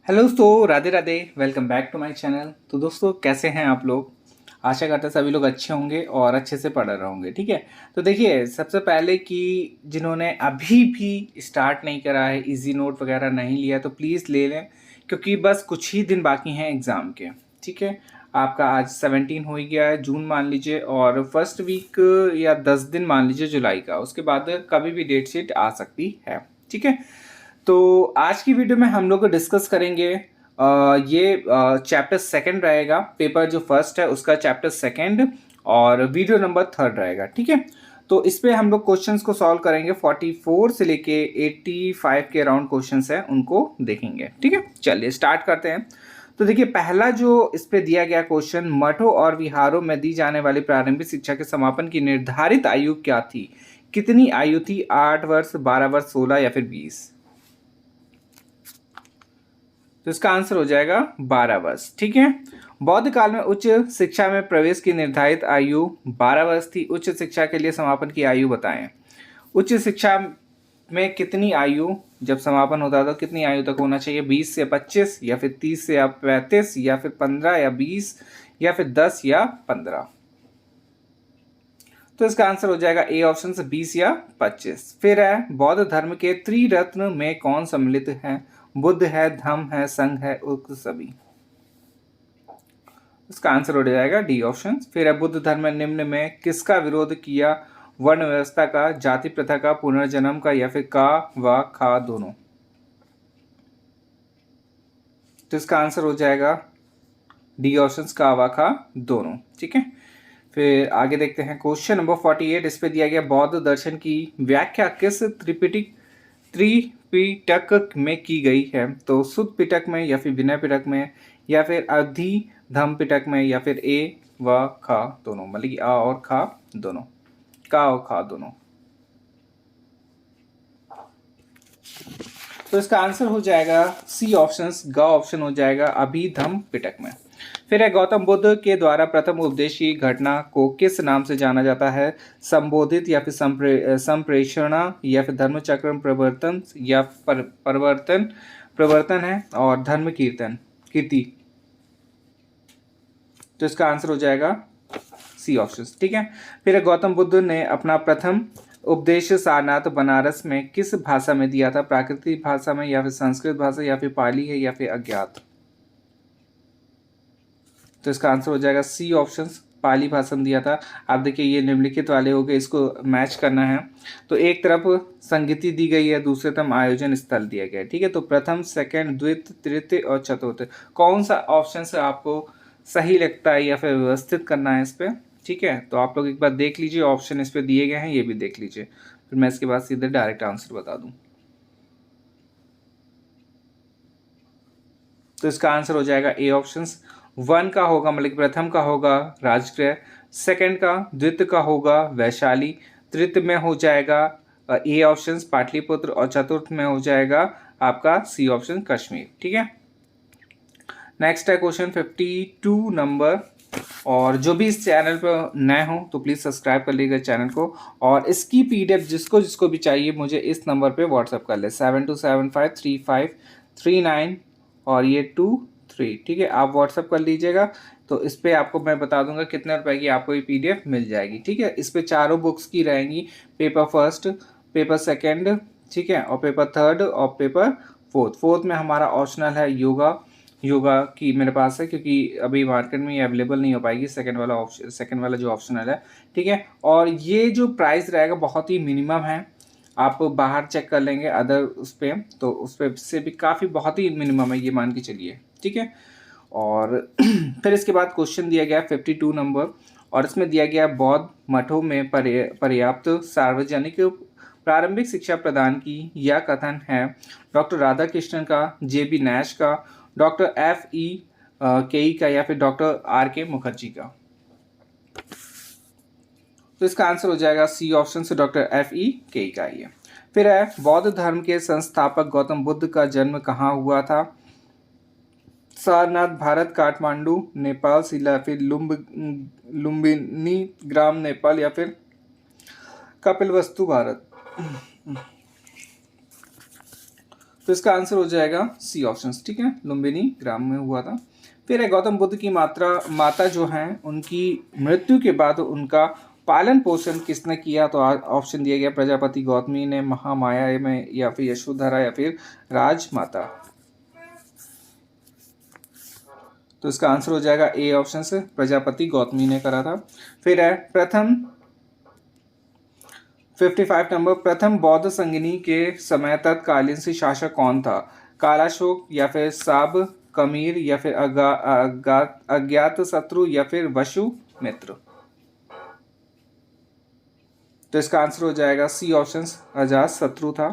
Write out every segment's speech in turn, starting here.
Hello दोस्तों, Radhe Radhe. Welcome back to my channel. तो दोस्तों, कैसे हैं आप लोग? आशा करते हैं सभी लोग अच्छे होंगे और अच्छे से पढ़ रहे होंगे। ठीक है। तो देखिए, सबसे पहले कि जिन्होंने अभी भी स्टार्ट नहीं करा है, इजी नोट वगैरह नहीं लिया, तो प्लीज़ ले लें, क्योंकि बस कुछ ही दिन बाकी हैं एग्ज़ाम के। ठीक है। आपका आज 17 हो ही गया है, जून मान लीजिए, और फर्स्ट वीक या 10 दिन मान लीजिए जुलाई का। उसके बाद कभी भी डेट शीट आ सकती है। ठीक है। तो आज की वीडियो में हम लोग डिस्कस करेंगे ये चैप्टर सेकंड रहेगा। पेपर जो फर्स्ट है उसका चैप्टर सेकंड और वीडियो नंबर थर्ड रहेगा। ठीक है। तो इस पे हम लोग क्वेश्चंस को सॉल्व करेंगे। 44 से लेके 85 के अराउंड क्वेश्चंस हैं, उनको देखेंगे। ठीक है, चलिए स्टार्ट करते हैं। तो देखिए, पहला जो इस पे दिया गया क्वेश्चन, मठों और विहारों में दी जाने वाली प्रारंभिक शिक्षा के समापन की निर्धारित आयु क्या थी? कितनी आयु थी? 8 वर्ष, 12 वर्ष, 16 या फिर 20? तो इसका आंसर हो जाएगा 12 वर्ष। ठीक है। बौद्ध काल में उच्च शिक्षा में प्रवेश की निर्धारित आयु 12 वर्ष थी। उच्च शिक्षा के लिए समापन की आयु बताएं। उच्च शिक्षा में कितनी आयु जब समापन होता था, कितनी आयु तक होना चाहिए? 20 से 25 या फिर 30 से 35 या फिर 15 या 20 या फिर 10 या 15? तो इसका आंसर हो जाएगा ए ऑप्शन से 20 या 25। फिर है, बौद्ध धर्म के त्रिरत्न में कौन सम्मिलित है? बुद्ध है, धम्म है, संघ है, उक्त सभी? इसका आंसर हो जाएगा डी ऑप्शन। फिर है, बुद्ध धर्म में निम्न में किसका विरोध किया? वर्ण व्यवस्था का, जाति प्रथा का, पुनर्जन्म का या फिर का व खा दोनों? तो इसका आंसर हो जाएगा डी ऑप्शन, का व खा दोनों। ठीक है। फिर आगे देखते हैं क्वेश्चन नंबर 48। इस पे दिया गया, बौद्ध दर्शन की व्याख्या किस त्रिपिटक में की गई है? तो सुत्त पिटक में या फिर विनय पिटक में या फिर अधि धम्म पिटक में या फिर ए व खा दोनों? मतलब कि आ और खा दोनों, का और खा दोनों। तो इसका आंसर हो जाएगा सी ऑप्शन, ग ऑप्शन हो जाएगा अभिधम्म पिटक में। फिर है, गौतम बुद्ध के द्वारा प्रथम उपदेश की घटना को किस नाम से जाना जाता है? संबोधित या फिर संप्रेषणा या फिर धर्मचक्र प्रवर्तन या प्रवर्तन है, और धर्म कीर्ति? तो इसका आंसर हो जाएगा सी ऑप्शन। ठीक है। फिर है, गौतम बुद्ध ने अपना प्रथम उपदेश सारनाथ बनारस में किस भाषा में दिया था? प्राकृतिक भाषा में या फिर संस्कृत भाषा या फिर पाली है या फिर अज्ञात? तो इसका आंसर हो जाएगा सी ऑप्शन, पाली भाषा में दिया था। आप देखिए, ये निम्नलिखित वाले हो गए, इसको मैच करना है। तो एक तरफ संगति दी गई है, दूसरे तरफ आयोजन स्थल दिया गया है। ठीक है। तो प्रथम, सेकंड, द्वितीय, तृतीय और चतुर्थ, कौन सा ऑप्शन से आपको सही लगता है या फिर व्यवस्थित करना है इस पर? ठीक है। तो आप लोग एक बार देख लीजिए, ऑप्शन इस पर दिए गए हैं, ये भी देख लीजिए, फिर मैं इसके बाद सीधे डायरेक्ट आंसर बता दूं। तो इसका आंसर हो जाएगा ए ऑप्शन। वन का होगा, मतलब प्रथम का होगा राजगृह, सेकंड का, द्वितीय का होगा वैशाली, तृतीय में हो जाएगा ए ऑप्शन पाटलिपुत्र, और चतुर्थ में हो जाएगा आपका सी ऑप्शन कश्मीर। ठीक है। नेक्स्ट है क्वेश्चन 52 नंबर। और जो भी इस चैनल पर नए हो तो प्लीज़ सब्सक्राइब कर लीजिएगा चैनल को, और इसकी पीडीएफ जिसको जिसको भी चाहिए मुझे इस नंबर पे व्हाट्सअप कर ले, 72753539 और ये 23। ठीक है, आप व्हाट्सअप कर लीजिएगा। तो इस पर आपको मैं बता दूंगा कितने रुपए की आपको ये पीडीएफ मिल जाएगी। ठीक है। इस पर चारों बुक्स की रहेंगी, पेपर फर्स्ट, पेपर सेकेंड, ठीक है, और पेपर थर्ड और पेपर फोर्थ में हमारा ऑप्शनल है योगा की मेरे पास है, क्योंकि अभी मार्केट में ये अवेलेबल नहीं हो पाएगी, सेकंड वाला जो ऑप्शनल है। ठीक है। और ये जो प्राइस रहेगा बहुत ही मिनिमम है, आप बाहर चेक कर लेंगे अदर उस पर, तो उस पर से भी काफ़ी बहुत ही मिनिमम है, ये मान के चलिए। ठीक है। और फिर इसके बाद क्वेश्चन दिया गया 52 नंबर, और इसमें दिया गया, बौद्ध मठों में पर्याप्त सार्वजनिक प्रारंभिक शिक्षा प्रदान की, यह कथन है डॉक्टर राधाकृष्णन का, जेबी नैश का, डॉक्टर FE केई का या फिर डॉक्टर RK मुखर्जी का? तो इसका आंसर हो जाएगा सी ऑप्शन से डॉक्टर FE केई का ही है। फिर है, बौद्ध धर्म के संस्थापक गौतम बुद्ध का जन्म कहाँ हुआ था? सारनाथ भारत, काठमांडू नेपाल, शिला फिर लुम्बिनी ग्राम नेपाल या फिर कपिलवस्तु भारत? तो इसका आंसर हो जाएगा सी ऑप्शन, ठीक है, लुम्बिनी ग्राम में हुआ था। फिर है गौतम बुद्ध की माता जो हैं उनकी मृत्यु के बाद उनका पालन पोषण किसने किया? तो ऑप्शन दिया गया प्रजापति गौतमी ने, महामाया में, या फिर यशोधरा, या फिर राजमाता। तो इसका आंसर हो जाएगा ए ऑप्शन से, प्रजापति गौतमी ने करा था। फिर है प्रथम 55 नंबर, प्रथम बौद्ध संगिनी के समय तत्कालीन से शासक कौन था? कालाशोक, या फिर साब कमीर, या फिर अज्ञात शत्रु, या फिर वसु मित्र। तो इसका आंसर हो जाएगा सी ऑप्शन, अजात शत्रु था।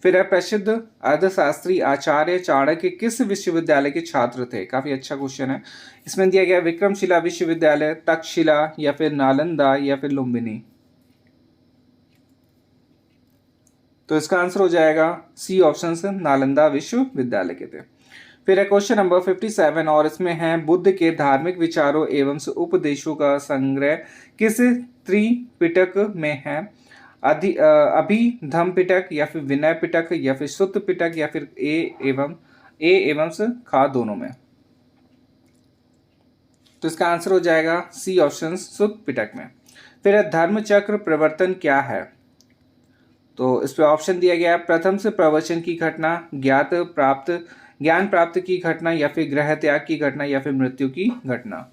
फिर है प्रसिद्ध अर्थशास्त्री आचार्य चाणक्य किस विश्वविद्यालय के छात्र थे? काफी अच्छा क्वेश्चन है। इसमें दिया गया विक्रमशिला विश्वविद्यालय, तक्षशिला, या फिर नालंदा, या फिर लुम्बिनी। तो इसका आंसर हो जाएगा सी ऑप्शन से, नालंदा विश्वविद्यालय के थे। फिर है क्वेश्चन नंबर 57 और इसमें है बुद्ध के धार्मिक विचारों एवं उपदेशों का संग्रह किस त्रिपिटक में है? अभिधम्म पिटक, या फिर विनय पिटक, या फिर सुत्त पिटक, या फिर ए एवं खा दोनों में। तो इसका आंसर हो जाएगा सी ऑप्शन, सुत्त पिटक में। फिर है धर्मचक्र प्रवर्तन क्या है? तो इस पे ऑप्शन दिया गया है प्रथम से प्रवचन की घटना, ज्ञान प्राप्त की घटना, या फिर ग्रह त्याग की घटना, या फिर मृत्यु की घटना।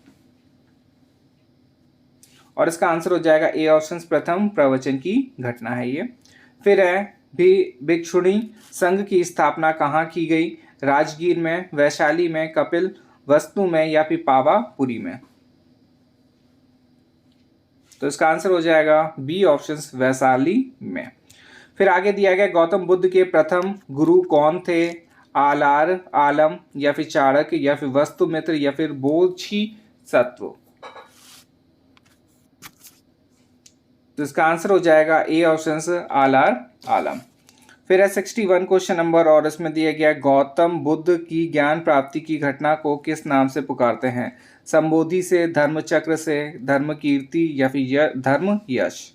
और इसका आंसर हो जाएगा ए ऑप्शन, प्रथम प्रवचन की घटना है ये। फिर है भिक्षुणी संघ की स्थापना कहाँ की गई? राजगीर में, वैशाली में, कपिल वस्तु में, या फिर पावापुरी में। तो इसका आंसर हो जाएगा बी ऑप्शन, वैशाली में। फिर आगे दिया गया गौतम बुद्ध के प्रथम गुरु कौन थे? आलार, आलम, या फिर चाणक्य, या फिर वस्तुमित्र, या फिर बोधिसत्व। तो इसका आंसर हो जाएगा ए ऑप्शन, आलार, आलम। फिर है 61 क्वेश्चन नंबर और इसमें दिया गया गौतम बुद्ध की ज्ञान प्राप्ति की घटना को किस नाम से पुकारते हैं? संबोधि से, धर्मचक्र से, धर्म कीर्ति, या फिर धर्म यश।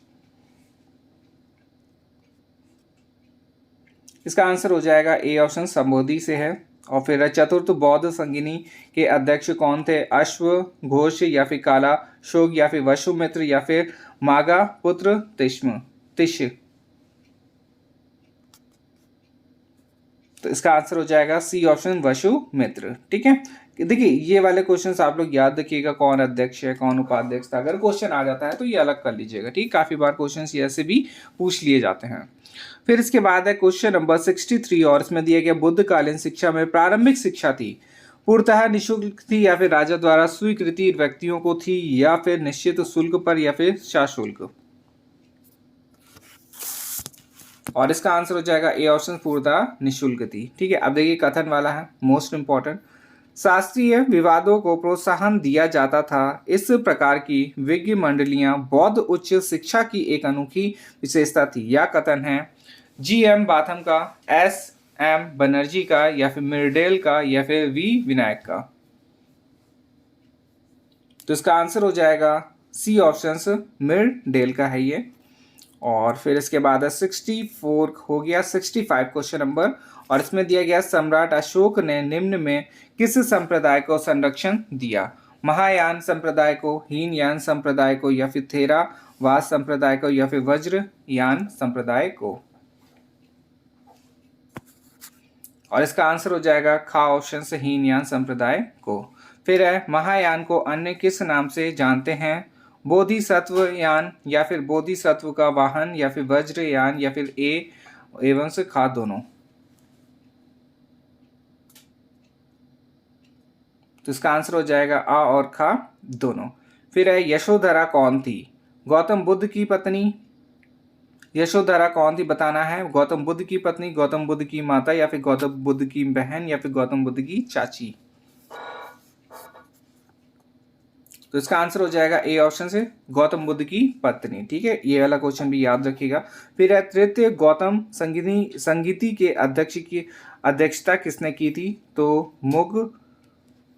इसका आंसर हो जाएगा ए ऑप्शन, संबोधि से है। और फिर चतुर्थ बौद्ध संगिनी के अध्यक्ष कौन थे? अश्व घोष, या फिर काला शोक, या फिर वसुमित्र, या फिर मागा पुत्र तिश। तो इसका आंसर हो जाएगा सी ऑप्शन, वसुमित्र, ठीक है। देखिए ये वाले क्वेश्चंस आप लोग याद रखिएगा, कौन अध्यक्ष है, कौन उपाध्यक्ष था। अगर क्वेश्चन आ जाता है तो ये अलग कर लीजिएगा, ठीक। काफी बार क्वेश्चंस ऐसे भी पूछ लिए जाते हैं। फिर इसके बाद है क्वेश्चन नंबर 63 और इसमें दिया गया बुद्धकालीन शिक्षा में प्रारंभिक शिक्षा थी पूर्णतः निःशुल्क थी, या फिर राजा द्वारा स्वीकृति व्यक्तियों को थी, या फिर निश्चित शुल्क पर, या फिर सशुल्क। और इसका आंसर हो जाएगा ए ऑप्शन, पूर्णतः निःशुल्क थी, ठीक है। अब देखिए कथन वाला है मोस्ट इंपॉर्टेंट। शास्त्रीय विवादों को प्रोत्साहन दिया जाता था। इस प्रकार की विज्ञ मंडलियां बौद्ध उच्च शिक्षा की एक अनोखी विशेषता थी। यह कथन है जी.एम. बाथम का, एस.एम. बनर्जी का, या फिर मिर्डेल का, या फिर वी. विनायक का। तो इसका आंसर हो जाएगा सी ऑप्शन, मिर्डेल का है ये। और फिर इसके बाद 64 हो गया 65 क्वेश्चन नंबर और इसमें दिया गया सम्राट अशोक ने निम्न में किस संप्रदाय को संरक्षण दिया? महायान संप्रदाय को, हीनयान संप्रदाय को, या फिर थेरावाद संप्रदाय को, या फिर वज्रयान संप्रदाय को। और इसका आंसर हो जाएगा खा ऑप्शन से, हीनयान संप्रदाय को। फिर है महायान को अन्य किस नाम से जानते हैं? बोधिसत्वयान, या फिर बोधिसत्व का वाहन, या फिर वज्रयान, या फिर ए एवं से खा दोनों। तो इसका आंसर हो जाएगा आ और खा दोनों। फिर है यशोधरा कौन थी? गौतम बुद्ध की पत्नी। यशोधरा कौन थी बताना है। गौतम बुद्ध की पत्नी, गौतम बुद्ध की माता, या फिर गौतम बुद्ध की बहन, या फिर गौतम बुद्ध की चाची। तो इसका आंसर हो जाएगा ए ऑप्शन से, गौतम बुद्ध की पत्नी, ठीक है। ये वाला क्वेश्चन भी याद रखिएगा। फिर है तृतीय गौतम संगीति के अध्यक्ष की अध्यक्षता किसने की थी? तो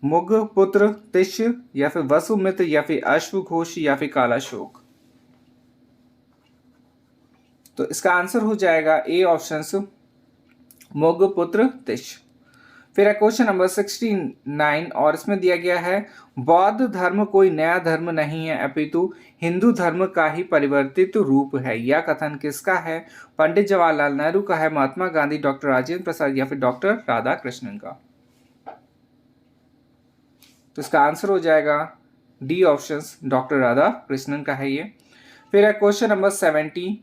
मुग पुत्र तिश, या फिर वसुमित्र, या फिर अश्वघोष, या फिर कालाशोक। तो इसका आंसर हो जाएगा ए ऑप्शन, मोगपुत्र तिश। फिर है क्वेश्चन नंबर 69 और इसमें दिया गया है बौद्ध धर्म कोई नया धर्म नहीं है अपितु हिंदू धर्म का ही परिवर्तित रूप है। यह कथन किसका है? पंडित जवाहरलाल नेहरू का है, महात्मा गांधी, डॉक्टर राजेंद्र प्रसाद या फिर डॉक्टर राधा कृष्णन का? तो इसका आंसर हो जाएगा D option, doctor Radha Krishnan का है ये। फिर है क्वेश्चन नंबर 70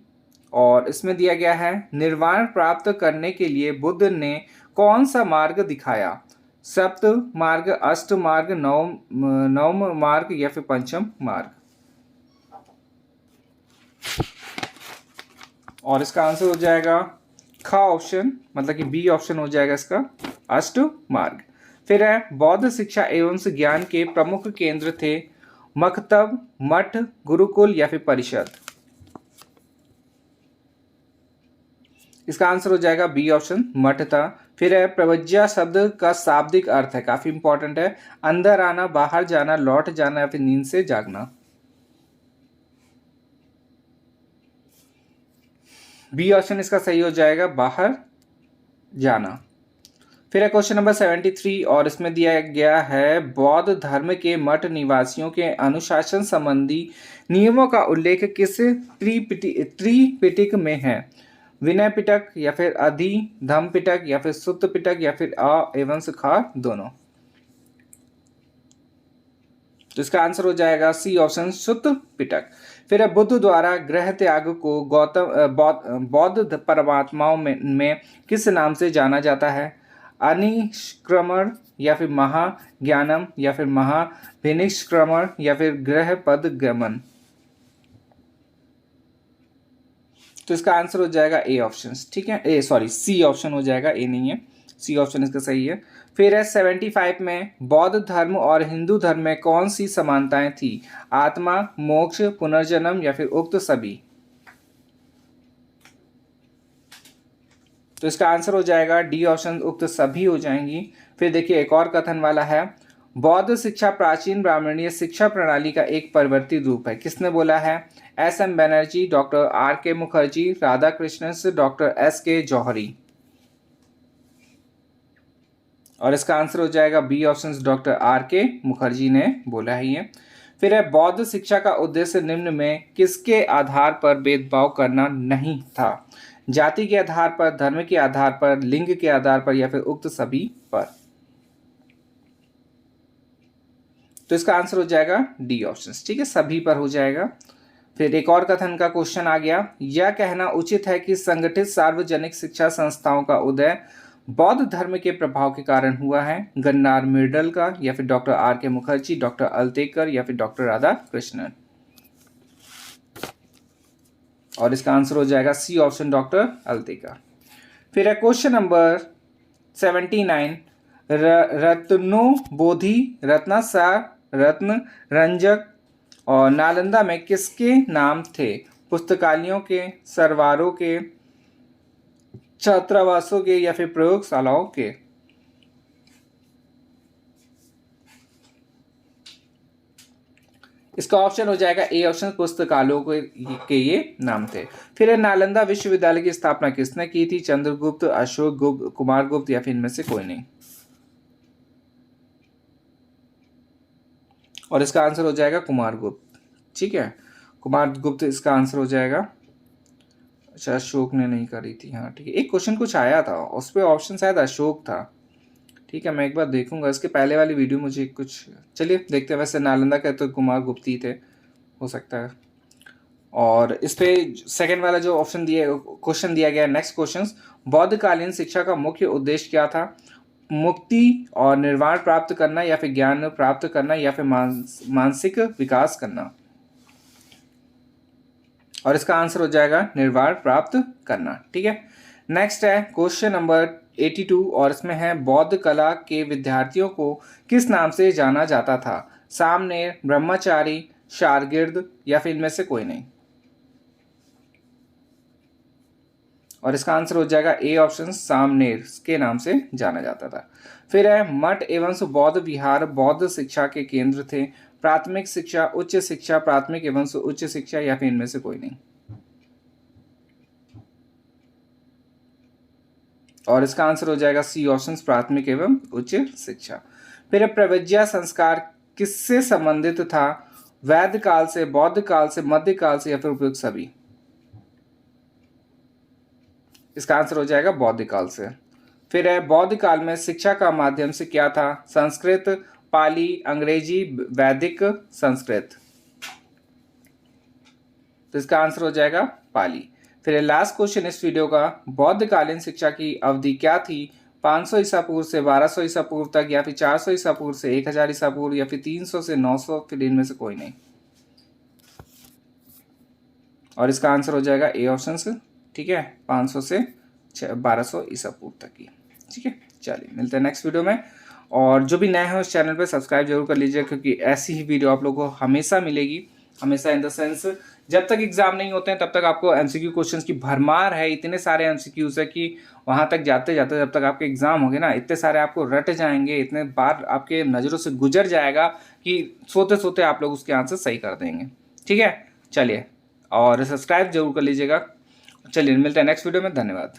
और इसमें दिया गया है निर्वाण प्राप्त करने के लिए बुद्ध ने कौन सा मार्ग दिखाया? सप्त मार्ग, अष्ट मार्ग, नवम मार्ग या फिर पंचम मार्ग? और इसका आंसर हो जाएगा ख ऑप्शन, मतलब कि बी ऑप्शन हो जाएगा इसका, अष्ट मार्ग। फिर है बौद्ध शिक्षा एवं ज्ञान के प्रमुख केंद्र थे मकतब, मठ, गुरुकुल या फिर परिषद? इसका आंसर हो जाएगा बी ऑप्शन, मठ था। फिर है प्रवज्या शब्द का शाब्दिक अर्थ है, काफी इंपॉर्टेंट है, अंदर आना, बाहर जाना, लौट जाना या फिर नींद से जागना? बी ऑप्शन इसका सही हो जाएगा, बाहर जाना। फिर है क्वेश्चन नंबर 73 और इसमें दिया गया है बौद्ध धर्म के मठ निवासियों के अनुशासन संबंधी नियमों का उल्लेख किस त्रिपिटक में है? विनय पिटक या फिर अधि धम्म पिटक या फिर सुत्त पिटक या फिर अ एवं खा दोनों? तो इसका आंसर हो जाएगा सी ऑप्शन, सुत्त पिटक। फिर है बुद्ध द्वारा गृह त्याग को बौद्ध परमात्माओं में किस नाम से जाना जाता है? अनिष्क्रमण या फिर महाज्ञानम या फिर महाभिनिष्क्रमण या फिर गृह पद गमन? तो इसका आंसर हो जाएगा ए ऑप्शन, ठीक है, सी ऑप्शन हो जाएगा, ए नहीं है, सी ऑप्शन इसका सही है। फिर है 75 में बौद्ध धर्म और हिंदू धर्म में कौन सी समानताएं थी? आत्मा, मोक्ष, पुनर्जन्म या फिर उक्त सभी? तो इसका आंसर हो जाएगा डी ऑप्शन, उक्त सभी हो जाएंगी। फिर देखिए एक और कथन वाला है बौद्ध शिक्षा प्राचीन ब्राह्मणीय शिक्षा प्रणाली का एक परिवर्तित रूप है। किसने बोला है? S M Banerjee, doctor R K Mukherjee, Radha Krishnan, doctor S K Johri? और इसका आंसर हो जाएगा B option, doctor R K Mukherjee ने बोला है ये। फिर है बौद्ध शिक्षा का उद्देश्य निम्न में किसके आधार पर भेदभाव करना नहीं था? जाति के आधार पर, धर्म के आधार पर, लिंग के आधार पर या फिर उक्त सभी पर? तो इसका आंसर हो जाएगा डी ऑप्शन, ठीक है, सभी पर हो जाएगा। फिर एक और कथन का क्वेश्चन आ गया, यह कहना उचित है कि संगठित सार्वजनिक शिक्षा संस्थाओं का उदय बौद्ध धर्म के प्रभाव के कारण हुआ है? गन्नार मिर्डल का या फिर doctor R K Mukherjee, doctor Altekar या फिर डॉक्टर राधा कृष्णन? और इसका आंसर हो जाएगा सी ऑप्शन, डॉक्टर अल्तेकर। फिर है क्वेश्चन नंबर 79 रत्नो बोधि, रत्नासार, रत्न रंजक और नालंदा में किसके नाम थे? पुस्तकालयों के, सरवारों के, छात्रावासों के या फिर प्रयोगशालाओं के? इसका ऑप्शन हो जाएगा ए ऑप्शन, पुस्तकालयों के ये नाम थे। फिर है नालंदा विश्वविद्यालय की स्थापना किसने की थी? चंद्रगुप्त, अशोक गुप्त, कुमार गुप्त या फिर इनमें से कोई नहीं? और इसका आंसर हो जाएगा कुमार गुप्त, ठीक है, कुमार गुप्त इसका आंसर हो जाएगा। अच्छा, अशोक ने नहीं करी थी, हाँ ठीक है, एक क्वेश्चन कुछ आया था उस पर ऑप्शन शायद अशोक था, ठीक है, मैं एक बार देखूंगा, इसके पहले वाली वीडियो मुझे कुछ, चलिए देखते हैं। वैसे नालंदा का तो कुमार गुप्त ही थे, हो सकता है। और इस पे सेकंड वाला जो ऑप्शन दिया, क्वेश्चन दिया गया, नेक्स्ट क्वेश्चन, बौद्धकालीन शिक्षा का मुख्य उद्देश्य क्या था? मुक्ति और निर्वाण प्राप्त करना या फिर ज्ञान प्राप्त करना या फिर मानसिक विकास करना? और इसका आंसर हो जाएगा निर्वाण प्राप्त करना, ठीक है। नेक्स्ट है क्वेश्चन नंबर 82 और इसमें है बौद्ध कला के विद्यार्थियों को किस नाम से जाना जाता था? सामनेर, ब्रह्मचारी, शारगिर्द या फिर इनमें से कोई नहीं? और इसका आंसर हो जाएगा ए ऑप्शन, सामनेर के नाम से जाना जाता था। फिर है मठ एवं बौद्ध विहार बौद्ध शिक्षा के केंद्र थे। प्राथमिक शिक्षा, उच्च शिक्षा, प्राथमिक एवं उच्च शिक्षा या फिर इनमें से कोई नहीं? और इसका आंसर हो जाएगा सी ऑप्शन, प्राथमिक एवं उच्च शिक्षा। फिर प्रव्रज्या संस्कार किससे संबंधित था? वैद्य काल से, बौद्ध काल से, मध्य काल से, या फिर उपयुक्त सभी? इसका आंसर हो जाएगा बौद्ध काल से। फिर है बौद्ध काल में शिक्षा का माध्यम से क्या था? संस्कृत, पाली, अंग्रेजी, वैदिक, संस्कृत। तो इसका आंसर हो जाएगा पाली। फिर लास्ट क्वेश्चन इस वीडियो का, बौद्ध कालीन शिक्षा की अवधि क्या थी? 500 ईसा पूर्व से 1200 ईसा पूर्व तक, या फिर 400 ईसा पूर्व से 1000 ईसा पूर्व, या फिर 300 से 900, फिर इनमें से कोई नहीं। और इसका आंसर हो जाएगा ए ऑप्शन, ठीक है, 500 से 1200 ईसा पूर्व तक की। ठीक है, चलिए मिलते हैं नेक्स्ट वीडियो में। और जो भी नए हैं उस चैनल पे सब्सक्राइब जरूर कर लीजिए, क्योंकि ऐसी ही वीडियो आप लोगों को हमेशा मिलेगी। हमेशा इन द सेंस, जब तक एग्जाम नहीं होते हैं तब तक आपको एमसीक्यू क्वेश्चंस की भरमार है। इतने सारे एमसीक्यूज है कि वहाँ तक जाते जाते जब तक आपके एग्जाम होंगे ना, इतने सारे आपको रट जाएंगे, इतने बार आपके नज़रों से गुजर जाएगा कि सोते सोते आप लोग उसके आंसर सही कर देंगे। ठीक है, चलिए, और सब्सक्राइब जरूर कर लीजिएगा। चलिए मिलते हैं नेक्स्ट वीडियो में, धन्यवाद।